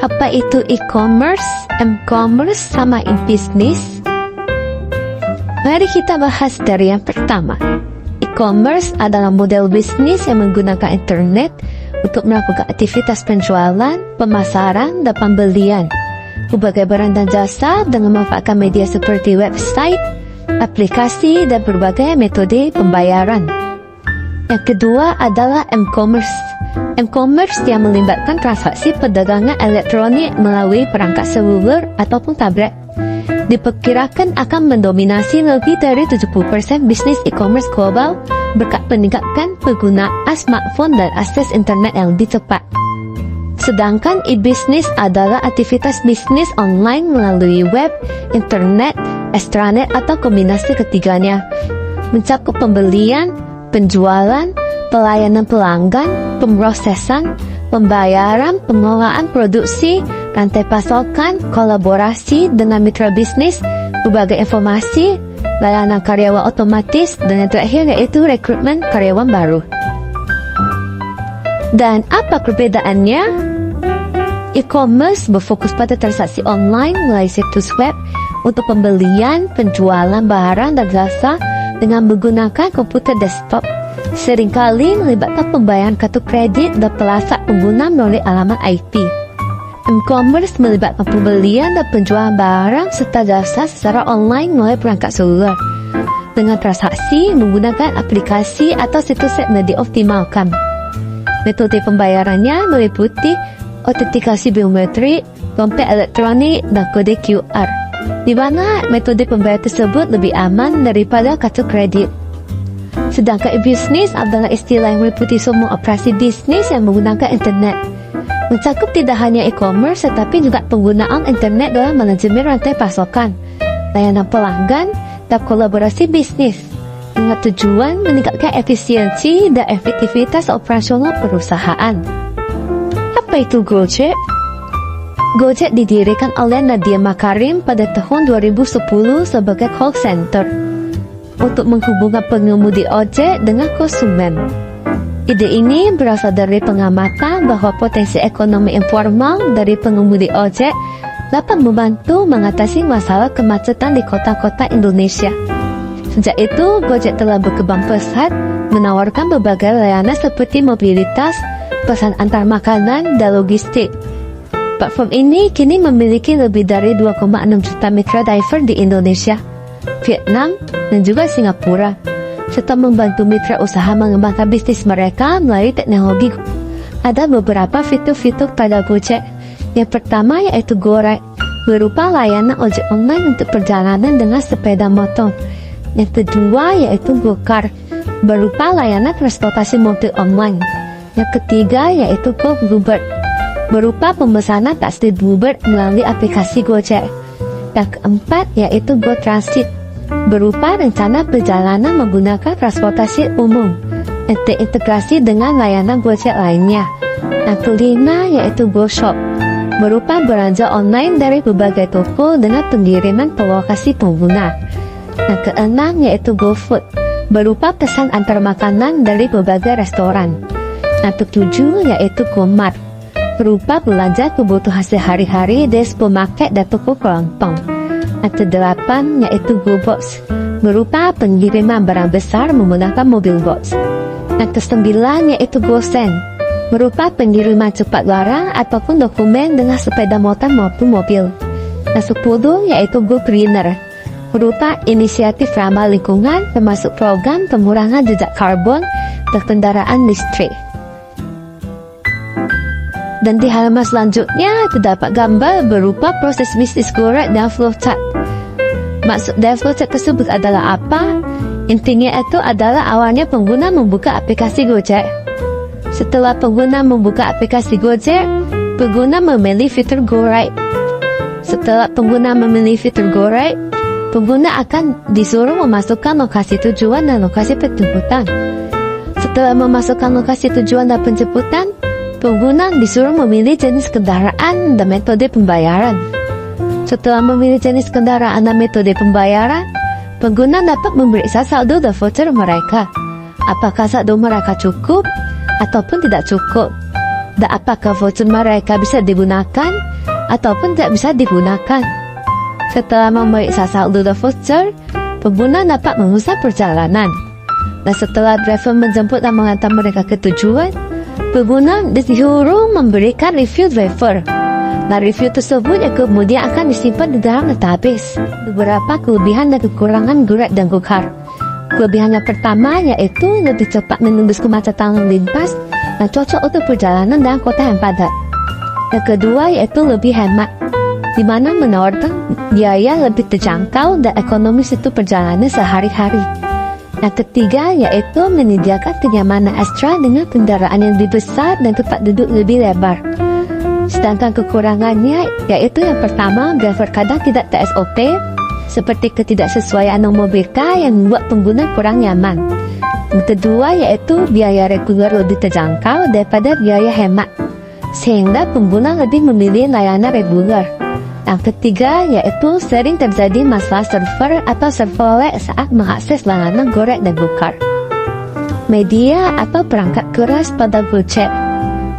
Apa itu e-commerce, m-commerce, sama e-business? Mari kita bahas dari yang pertama. E-commerce adalah model bisnis yang menggunakan internet untuk melakukan aktivitas penjualan, pemasaran, dan pembelian berbagai barang dan jasa dengan memanfaatkan media seperti website, aplikasi, dan berbagai metode pembayaran. Yang kedua adalah m-commerce. M-commerce yang melibatkan transaksi perdagangan elektronik melalui perangkat seluler ataupun tablet. Diperkirakan akan mendominasi lebih dari 70% bisnis e-commerce global berkat peningkatan penggunaan smartphone dan akses internet yang lebih cepat. Sedangkan e-business adalah aktivitas bisnis online melalui web, internet, extranet atau kombinasi ketiganya. Mencakup pembelian, penjualan, pelayanan pelanggan, pemrosesan, pembayaran, pengelolaan produksi, rantai pasokan, kolaborasi dengan mitra bisnis, berbagai informasi, layanan karyawan otomatis, dan yang terakhir yaitu rekrutmen karyawan baru. Dan apa perbedaannya? E-commerce berfokus pada transaksi online melalui situs web untuk pembelian, penjualan barang dan jasa dengan menggunakan komputer desktop. Seringkali melibatkan pembayaran kartu kredit dan pelasak pengguna melalui alamat IP. M-commerce melibatkan pembelian dan penjualan barang serta jasa secara online melalui perangkat seluler dengan transaksi menggunakan aplikasi atau situs yang dioptimalkan. Metode pembayarannya meliputi autentikasi biometrik, dompet elektronik, dan kode QR, di mana metode pembayaran tersebut lebih aman daripada kartu kredit. Sedangkan e-business adalah istilah yang meliputi semua operasi bisnis yang menggunakan internet. Mencakup tidak hanya e-commerce tetapi juga penggunaan internet dalam manajemen rantai pasokan, layanan pelanggan, dan kolaborasi bisnis dengan tujuan meningkatkan efisiensi dan efektivitas operasional perusahaan. Apa itu Gojek? Gojek didirikan oleh Nadiem Makarim pada tahun 2010 sebagai call center untuk menghubungkan pengemudi ojek dengan konsumen. Ide ini berasal dari pengamatan bahwa potensi ekonomi informal dari pengemudi ojek dapat membantu mengatasi masalah kemacetan di kota-kota Indonesia. Sejak itu, Gojek telah berkembang pesat menawarkan berbagai layanan seperti mobilitas, pesan antar makanan, dan logistik. Platform ini kini memiliki lebih dari 2,6 juta mitra driver di Indonesia, Vietnam, dan juga Singapura, serta membantu mitra usaha mengembangkan bisnis mereka melalui teknologi. Ada beberapa fitur-fitur pada Gojek. Yang pertama yaitu GoRide, berupa layanan ojek online untuk perjalanan dengan sepeda motor. Yang kedua yaitu GoCar, berupa layanan transportasi mobil online. Yang ketiga yaitu GoBluebird, berupa pemesanan taksi Bluebird melalui aplikasi Gojek. Yang keempat yaitu GoTransit, berupa rencana perjalanan menggunakan transportasi umum yang terintegrasi dengan layanan Gojek lainnya. Yang kelima yaitu GoShop, berupa belanja online dari berbagai toko dengan pengiriman ke lokasi pengguna. Yang keenam yaitu GoFood, berupa pesan antar makanan dari berbagai restoran. Yang ketujuh yaitu GoMart, berupa belanja kebutuhan sehari-hari di supermarket dan toko kelontong. Yang kedelapan yaitu GoBox, berupa pengiriman barang besar menggunakan mobil box. Yang kesembilan yaitu GoSend, berupa pengiriman cepat barang ataupun dokumen dengan sepeda motor maupun mobil. Yang 10 yaitu GoGreener, berupa inisiatif ramah lingkungan termasuk program pengurangan jejak karbon dan kendaraan listrik. Dan di halaman selanjutnya terdapat gambar berupa proses bisnis GoRide dan flowchart. Maksud dari flowchart tersebut adalah apa? Intinya itu adalah awalnya pengguna membuka aplikasi Gojek. Setelah pengguna membuka aplikasi Gojek, pengguna memilih fitur GoRide. Setelah pengguna memilih fitur GoRide, pengguna akan disuruh memasukkan lokasi tujuan dan lokasi penjemputan. Setelah memasukkan lokasi tujuan dan penjemputan, Pengguna disuruh memilih jenis kendaraan dan metode pembayaran. Setelah memilih jenis kendaraan dan metode pembayaran, pengguna dapat memeriksa saldo dan voucher mereka. Apakah saldo mereka cukup ataupun tidak cukup, dan apakah voucher mereka bisa digunakan ataupun tidak bisa digunakan. Setelah memeriksa saldo dan voucher, pengguna dapat mengusah perjalanan. Dan setelah driver menjemput dan mengantar mereka ke tujuan, pengguna disuruh memberikan review driver. Nah, review tersebut yang kemudian akan disimpan di dalam database. Beberapa kelebihan dan kekurangan Grab dan GoCar. Kelebihan yang pertama yaitu lebih cepat menembus kemacetan lalu lintas dan cocok untuk perjalanan dalam kota yang padat. Yang kedua yaitu lebih hemat, di mana menawarkan biaya lebih terjangkau dan ekonomis untuk perjalanan sehari-hari. Yang ketiga yaitu menyediakan kenyamanan ekstra dengan kendaraan yang lebih besar dan tempat duduk lebih lebar. Sedangkan kekurangannya yaitu yang pertama, driver kadang tidak ter-SOP, seperti ketidaksesuaian nomor BK yang membuat pengguna kurang nyaman. Yang kedua yaitu biaya reguler lebih terjangkau daripada biaya hemat, sehingga pengguna lebih memilih layanan reguler. Yang ketiga yaitu sering terjadi masalah server atau server lag saat mengakses layanan Grab dan GoCar. Media atau perangkat keras pada Gojek.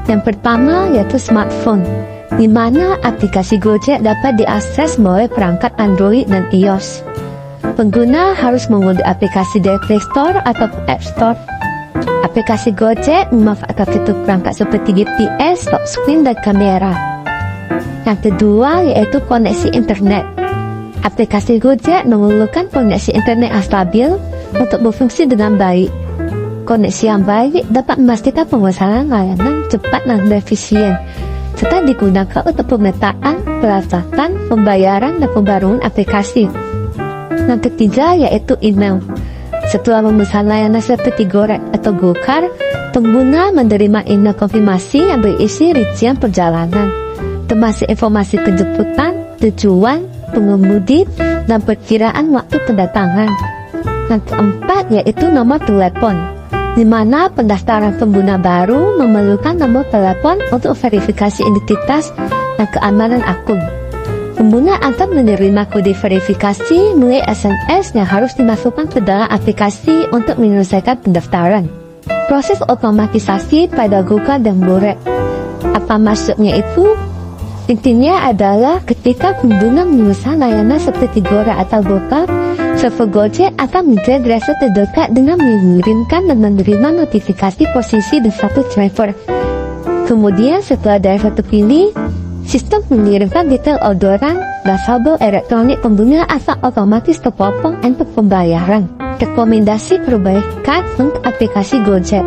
Yang pertama yaitu smartphone, di mana aplikasi Gojek dapat diakses melalui perangkat Android dan iOS. Pengguna harus mengunduh aplikasi dari Play Store atau App Store. Aplikasi Gojek memanfaatkan fitur perangkat seperti GPS, lock screen, dan kamera. Yang kedua yaitu koneksi internet. Aplikasi Gojek memerlukan koneksi internet yang stabil untuk berfungsi dengan baik. Koneksi yang baik dapat memastikan pemesanan layanan cepat dan efisien, serta digunakan untuk pemetaan, pelacakan, pembayaran, dan pembaruan aplikasi. Yang ketiga yaitu email. Setelah memesan layanan seperti Grab atau GoCar, pengguna menerima email konfirmasi yang berisi rincian perjalanan, termasuk informasi penjemputan, tujuan, pengemudi, dan perkiraan waktu kedatangan. Yang keempat yaitu nomor telepon, di mana pendaftaran pengguna baru memerlukan nomor telepon untuk verifikasi identitas dan keamanan akun. Pengguna akan menerima kode verifikasi melalui SMS yang harus dimasukkan ke dalam aplikasi untuk menyelesaikan pendaftaran. Proses otomatisasi pada GoCar dan Grab. Apa maksudnya itu? Intinya adalah ketika pengguna memesan layanan seperti Grab atau GoCar, server Gojek akan menjadi driver terdekat dengan mengirimkan dan menerima notifikasi posisi dan status driver. Kemudian setelah driver terpilih, sistem mengirimkan detail orderan dan saldo elektronik pengguna akan otomatis terpotong untuk pembayaran. Rekomendasi perbaikan untuk aplikasi Gojek.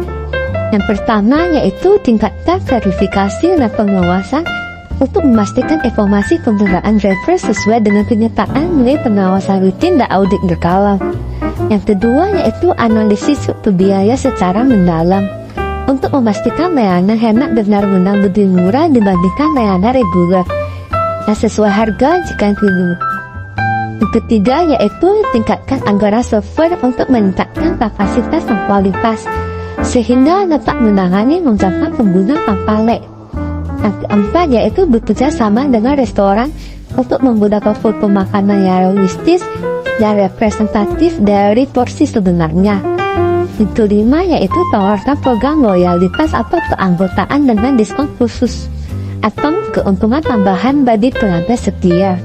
Yang pertama yaitu tingkatkan verifikasi dan pengawasan untuk memastikan informasi kendaraan driver sesuai dengan kenyataan melalui pengawasan rutin dan audit berkala. Yang kedua yaitu analisis struktur biaya secara mendalam untuk memastikan layanan hemat benar-benar lebih murah dibandingkan layanan reguler dan sesuai harga jika perlu. Yang ketiga yaitu tingkatkan anggaran server untuk meningkatkan kapasitas dan kualitas sehingga dapat menangani lonjakan pengguna tanpa lag. Yang keempat yaitu bekerja sama dengan restoran untuk menggunakan foto makanan yang realistis dan representatif dari porsi sebenarnya. Yang kelima yaitu tawarkan program loyalitas atau keanggotaan dengan diskon khusus atau keuntungan tambahan bagi pelanggan setia.